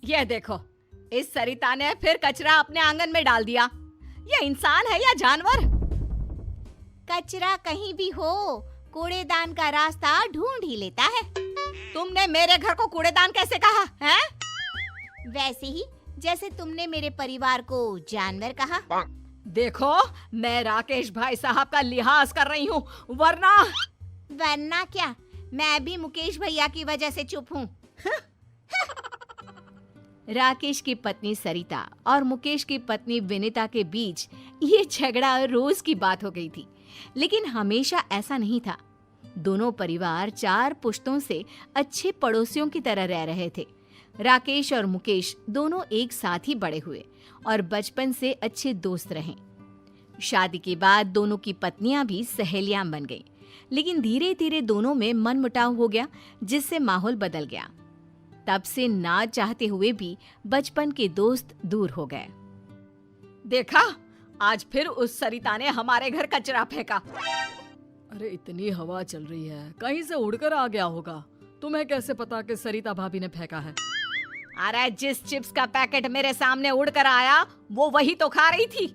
ये देखो, इस सरिता ने फिर कचरा अपने आंगन में डाल दिया। ये इंसान है या जानवर? कचरा कहीं भी हो, कूड़ेदान का रास्ता ढूंढ ही लेता है। तुमने मेरे घर को कूड़ेदान कैसे कहा है? वैसे ही जैसे तुमने मेरे परिवार को जानवर कहा। देखो, मैं राकेश भाई साहब का लिहाज कर रही हूँ, वरना क्या, मैं भी मुकेश भैया की वजह से चुप हूँ। राकेश की पत्नी सरिता और मुकेश की पत्नी विनीता के बीच ये झगड़ा रोज की बात हो गई थी, लेकिन हमेशा ऐसा नहीं था। दोनों परिवार 4 पुश्तों से अच्छे पड़ोसियों की तरह रह रहे थे। राकेश और मुकेश दोनों एक साथ ही बड़े हुए और बचपन से अच्छे दोस्त रहे। शादी के बाद दोनों की पत्नियां भी सहेलियां बन गईं, लेकिन धीरे धीरे दोनों में मनमुटाव हो गया, जिससे माहौल बदल गया। तब से ना चाहते हुए भी बचपन के दोस्त दूर हो गए। देखा, आज फिर उस सरिता ने हमारे घर कचरा फेंका। अरे इतनी हवा चल रही है, कहीं से उड़कर आ गया होगा। तुम्हें कैसे पता कि सरिता भाभी ने फेंका है? अरे जिस चिप्स का पैकेट मेरे सामने उड़कर आया, वो वही तो खा रही थी।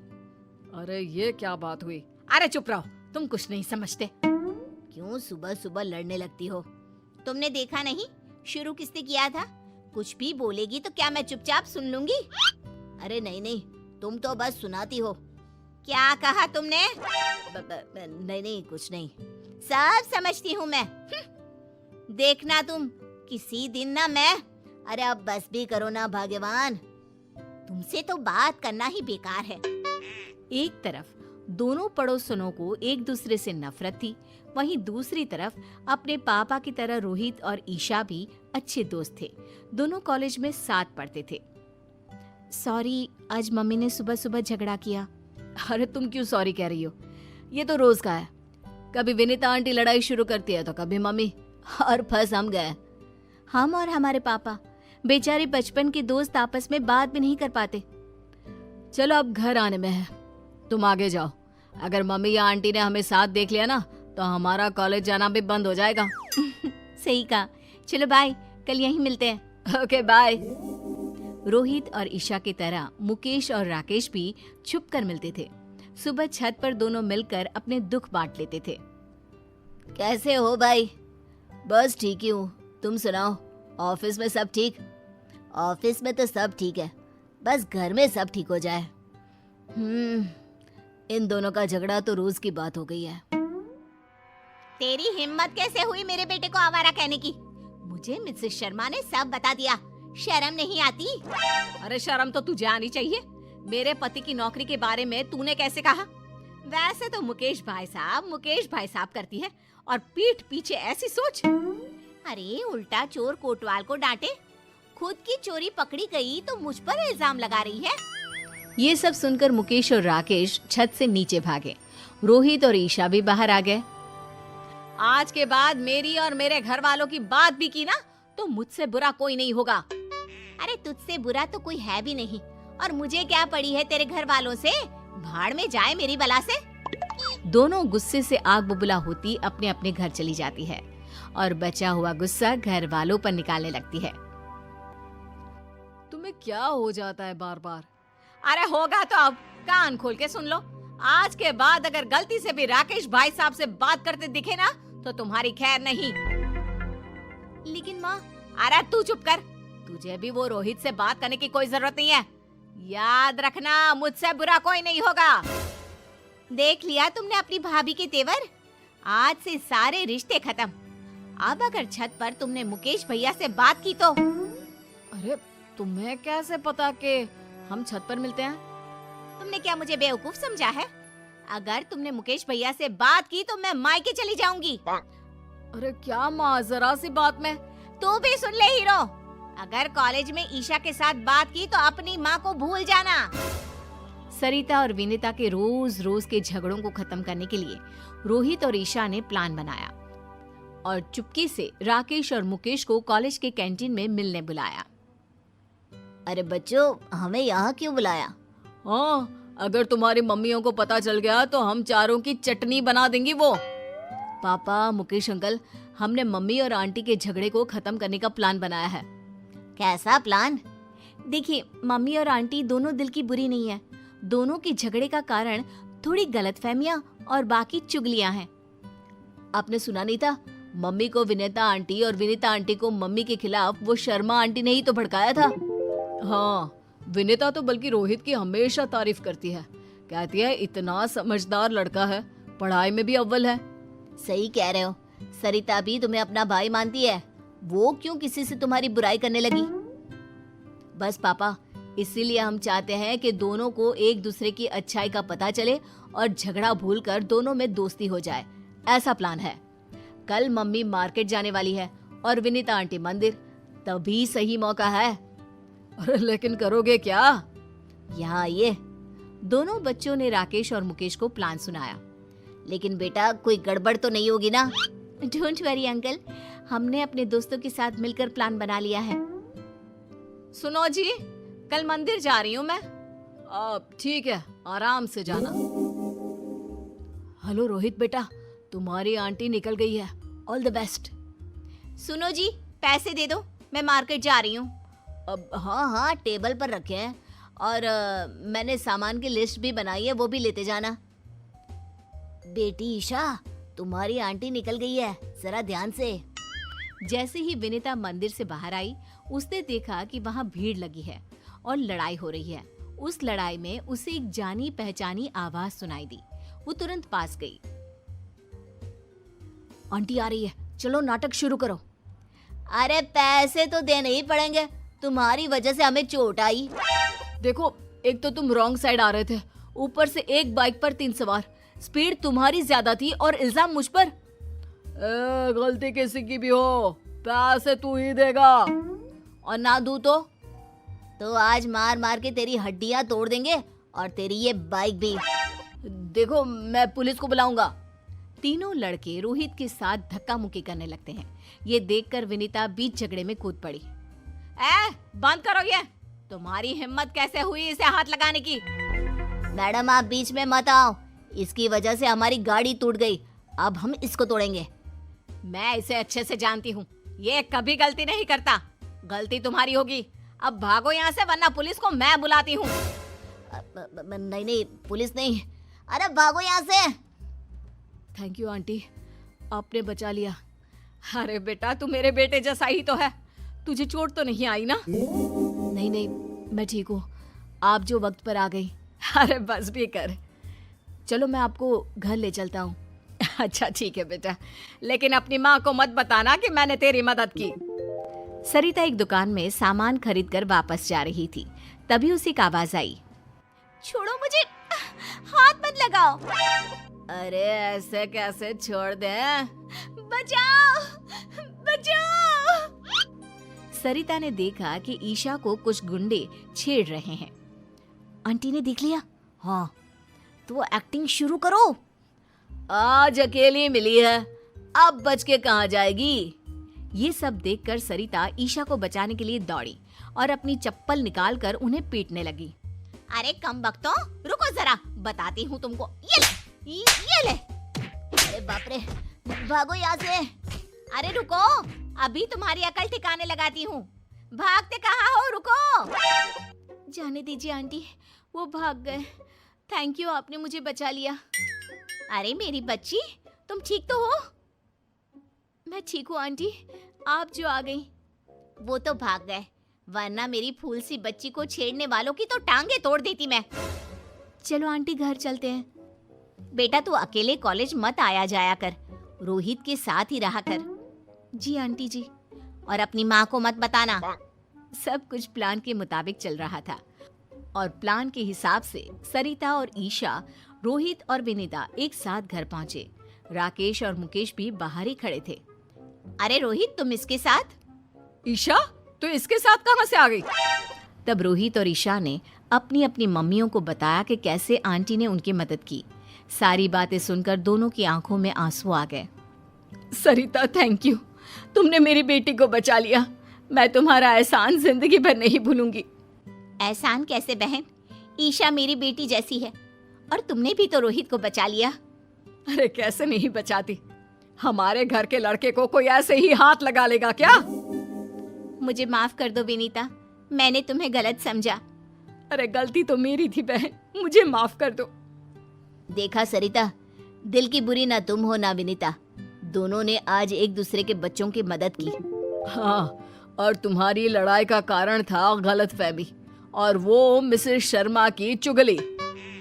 अरे ये क्या बात हुई? अरे चुप रहो, तुम कुछ नहीं समझते। क्यों सुबह सुबह लड़ने लगती हो? तुमने देखा नहीं शुरू किसने किया था? कुछ भी बोलेगी तो क्या मैं चुपचाप सुन लूंगी? अरे नहीं नहीं, तुम तो बस सुनाती हो। क्या कहा तुमने? नहीं नहीं, कुछ नहीं, सब समझती हूँ मैं। देखना तुम किसी दिन ना मैं। अरे अब बस भी करो ना भाग्यवान, तुमसे तो बात करना ही बेकार है। एक तरफ दोनों पड़ोसनों को एक दूसरे से नफरत थी, वहीं दूसरी तरफ अपने पापा की तरह रोहित और ईशा भी अच्छे दोस्त थे। दोनों कॉलेज में साथ पढ़ते थे। सॉरी, आज मम्मी ने सुबह सुबह झगड़ा किया। अरे तुम क्यों सॉरी कह रही हो? ये तो रोज का है। कभी विनीता आंटी लड़ाई शुरू करती है तो कभी मम्मी, और फंस हम गए। हम और हमारे पापा बेचारे बचपन के दोस्त आपस में बात भी नहीं कर पाते। चलो अब घर आने में है, तुम आगे जाओ। अगर मम्मी या आंटी ने हमें साथ देख लिया ना तो हमारा कॉलेज जाना भी बंद हो जाएगा। सही कहा, चलो बाय, कल यहीं मिलते हैं। Okay bye. रोहित और ईशा की तरह मुकेश और राकेश भी छुप कर मिलते थे। सुबह छत पर दोनों मिलकर अपने दुख बांट लेते थे। कैसे हो भाई? बस ठीक ही हूँ, तुम सुनाओ, ऑफिस में सब ठीक? ऑफिस में तो सब ठीक है, बस घर में सब ठीक हो जाए। इन दोनों का झगड़ा तो रोज की बात हो गई है। तेरी हिम्मत कैसे हुई मेरे बेटे को आवारा कहने की? मुझे मिसेस शर्मा ने सब बता दिया, शर्म नहीं आती? अरे शर्म तो तुझे आनी चाहिए। मेरे पति की नौकरी के बारे में तूने कैसे कहा? वैसे तो मुकेश भाई साहब करती है, और पीठ पीछे ऐसी सोच। अरे उल्टा चोर कोतवाल को डांटे, खुद की चोरी पकड़ी गई तो मुझ पर इल्जाम लगा रही है। ये सब सुनकर मुकेश और राकेश छत से नीचे भागे। रोहित और ईशा भी बाहर आ गए। आज के बाद मेरी और मेरे घर वालों की बात भी की ना तो मुझसे बुरा कोई नहीं होगा। अरे तुझसे बुरा तो कोई है भी नहीं, और मुझे क्या पड़ी है तेरे घर वालों से? भाड़ में जाए मेरी बला से। दोनों गुस्से से आग बबूला होती अपने अपने घर चली जाती है और बचा हुआ गुस्सा घर वालों पर निकालने लगती है। तुम्हें क्या हो जाता है बार बार? अरे होगा तो अब कान खोल के सुन लो। आज के बाद अगर गलती से भी राकेश भाई साहब से बात करते दिखे ना तो तुम्हारी खैर नहीं। लेकिन माँ। अरे तू चुप कर, तुझे भी वो रोहित से बात करने की कोई जरूरत नहीं है। याद रखना, मुझसे बुरा कोई नहीं होगा। देख लिया तुमने अपनी भाभी के तेवर? आज से सारे रिश्ते खत्म। अब अगर छत पर तुमने मुकेश भैया से बात की तो। अरे तुम्हें कैसे पता कि हम छत पर मिलते हैं? तुमने क्या मुझे बेवकूफ समझा है? अगर तुमने मुकेश भैया से बात की तो मैं मायके चली जाऊंगी। अरे क्या माँ, जरा सी बात में। तू भी सुन ले हीरो, अगर कॉलेज में ईशा के साथ बात की तो अपनी माँ को भूल जाना। सरिता और विनीता के रोज रोज के झगड़ों को खत्म करने के लिए रोहित और ईशा ने प्लान बनाया और चुपके से राकेश और मुकेश को कॉलेज के कैंटीन में मिलने बुलाया। अरे बच्चों, हमें यहाँ क्यों बुलाया? हाँ, अगर तुम्हारी मम्मियों को पता चल गया तो हम चारों की चटनी बना देंगी वो। पापा, मुकेश अंकल, हमने मम्मी और आंटी के झगड़े को खत्म करने का प्लान बनाया है। कैसा प्लान? देखिए, मम्मी और आंटी दोनों दिल की बुरी नहीं है। दोनों के झगड़े का कारण थोड़ी गलतफहमियां और बाकी चुगलियां हैं। आपने सुना नहीं था, मम्मी को विनीता आंटी और विनीता आंटी को मम्मी के खिलाफ वो शर्मा आंटी ने ही तो भड़काया था। हाँ, विनीता तो बल्कि रोहित की हमेशा तारीफ करती है। कहती है इतना समझदार लड़का है, पढ़ाई में भी अव्वल है। सही कह रहे हो। सरिता भी तुम्हें अपना भाई मानती है। वो क्यों किसी से तुम्हारी बुराई करने लगी? बस पापा, इसीलिए हम चाहते हैं कि दोनों को एक दूसरे की अच्छाई का पता चले और झगड़ा भूलकर दोनों में दोस्ती हो जाए। ऐसा प्लान है। कल मम्मी मार्केट जाने वाली है और विनीता आंटी मंदिर, तभी सही मौका है। अरे लेकिन करोगे क्या? यहाँ आइए। दोनों बच्चों ने राकेश और मुकेश को प्लान सुनाया। लेकिन बेटा, कोई गड़बड़ तो नहीं होगी ना? डोंट वरी अंकल, हमने अपने दोस्तों के साथ मिलकर प्लान बना लिया है। सुनो जी, कल मंदिर जा रही हूँ मैं। अब ठीक है, आराम से जाना। हेलो रोहित बेटा, तुम्हारी आंटी निकल गई है। All the best. सुनो जी, पैसे दे दो, मैं मार्केट जा रही हूँ। अब हाँ, टेबल पर रखे हैं और मैंने सामान की लिस्ट भी बनाई है, वो भी लेते जाना। बेटी ईशा, तुम्हारी आंटी निकल गई है, जरा ध्यान से। जैसे ही विनीता मंदिर से बाहर आई, उसने देखा कि वहाँ भीड़ लगी है और लड़ाई हो रही है। उस लड़ाई में उसे एक जानी पहचानी आवाज सुनाई दी। वो तुरंत पास गई। आंटी आ रही है, चलो नाटक शुरू करो। अरे पैसे तो देने ही पड़ेंगे, तुम्हारी वजह से हमें चोट आई। देखो, एक तो तुम रॉन्ग साइड आ रहे थे, ऊपर से एक बाइक पर 3 सवार। स्पीड तुम्हारी ज्यादा थी और इल्जाम मुझ पर। गलती किसी की भी हो, पैसे तू ही देगा। और ना दूं तो आज मार मार के तेरी हड्डियां तोड़ देंगे और तेरी ये बाइक भी। देखो, मैं पुलिस को बुलाऊंगा। तीनों लड़के रोहित के साथ धक्का मुक्की करने लगते हैं। ये देखकर विनीता बीच झगड़े में कूद पड़ी। बंद करो ये। तुम्हारी हिम्मत कैसे हुई इसे हाथ लगाने की? मैडम, आप बीच में मत आओ। इसकी वजह से हमारी गाड़ी टूट गई, अब हम इसको तोड़ेंगे। मैं इसे अच्छे से जानती हूँ, ये कभी गलती नहीं करता। गलती तुम्हारी होगी। अब भागो यहाँ से, वरना पुलिस को मैं बुलाती हूँ। नहीं, पुलिस नहीं। अरे भागो यहाँ से। थैंक यू आंटी, आपने बचा लिया। अरे बेटा, तू मेरे बेटे जैसा ही तो है। तुझे चोट तो नहीं आई ना? नहीं, मैं ठीक हूँ। आप जो वक्त पर आ गई। अरे बस भी कर। चलो, मैं आपको घर ले चलता हूँ। अच्छा ठीक है बेटा, लेकिन अपनी माँ को मत बताना कि मैंने तेरी मदद की। सरिता एक दुकान में सामान खरीद कर वापस जा रही थी। तभी उसे एक आवाज आई। छोड़ो मुझे, हाथ मत लगाओ। अरे ऐसे कैसे छोड़ दे? बचाओ, बचाओ। सरिता ने देखा कि ईशा को कुछ गुंडे छेड़ रहे हैं। आंटी ने देख लिया? हाँ, तो एक्टिंग शुरू करो। आज अकेली मिली है, अब बच के कहाँ जाएगी? ये सब देखकर सरिता ईशा को बचाने के लिए दौड़ी और अपनी चप्पल निकालकर उन्हें पीटने लगी। अरे कम बख्तों, रुको जरा, बताती हूँ तुमको। ये ले। अरे बाप रे, भागो यहाँ से। अरे रुको, अभी तुम्हारी अकल ठिकाने लगाती हूँ। भागते कहाँ हो? रुको। जाने दीजिए आंटी, वो भाग गए। थैंक यू, आपने मुझे बचा लिया। अरे मेरी बच्ची, तुम ठीक तो हो? मैं ठीक हूँ आंटी, आप जो आ गई। वो तो भाग गए, वरना मेरी फूल सी बच्ची को छेड़ने वालों की तो टांगे तोड़ देती मैं। चलो आंटी, घर चलते हैं। बेटा, तू अकेले कॉलेज मत आया जाया कर, रोहित के साथ ही रहा कर। जी आंटी जी। और अपनी माँ को मत बताना। सब कुछ प्लान के मुताबिक चल रहा था और प्लान के हिसाब से सरिता और ईशा, रोहित और विनीता एक साथ घर पहुंचे। राकेश और मुकेश भी बाहर ही खड़े थे। अरे रोहित, तुम इसके साथ? ईशा, तो इसके साथ कहाँ से आ गई? तब रोहित और ईशा ने अपनी अपनी मम्मियों को बताया कि कैसे आंटी ने उनकी मदद की। सारी बातें सुनकर दोनों की आंखों में आंसू आ गए। सरिता, थैंक यू, तुमने मेरी बेटी को बचा लिया। मैं तुम्हारा एहसान जिंदगी भर नहीं भूलूंगी। एहसान कैसे बहन, ईशा मेरी बेटी जैसी है और तुमने भी तो रोहित को बचा लिया। अरे कैसे नहीं बचाती? हमारे घर के लड़के को कोई ऐसे ही हाथ लगा लेगा क्या? मुझे माफ कर दो विनीता, मैंने तुम्हें गलत समझा। अरे गलती तो मेरी थी बहन, मुझे माफ कर दो। देखा सरिता, दिल की बुरी ना तुम हो ना विनीता, दोनों ने आज एक दूसरे के बच्चों की मदद की। हाँ, और तुम्हारी लड़ाई का कारण था गलतफहमी, और वो मिसेस शर्मा की चुगली।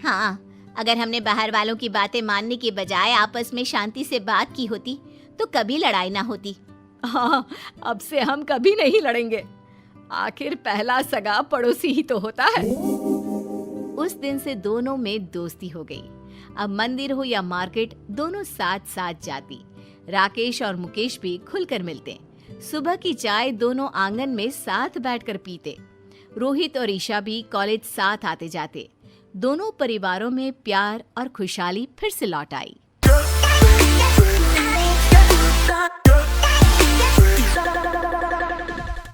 हाँ, अगर हमने बाहर वालों की बातें मानने के बजाय आपस में शांति से बात की होती तो कभी लड़ाई ना होती। हाँ, अब से हम कभी नहीं लड़ेंगे। आखिर पहला सगा पड़ोसी ही तो होता है। उस दिन से दोनों में दोस्ती हो गई। अब मंदिर हो या मार्केट, दोनों साथ साथ जाती। राकेश और मुकेश भी खुलकर मिलते। सुबह की चाय दोनों आंगन में साथ बैठकर पीते। रोहित और ईशा भी कॉलेज साथ आते जाते। दोनों परिवारों में प्यार और खुशहाली फिर से लौट आई।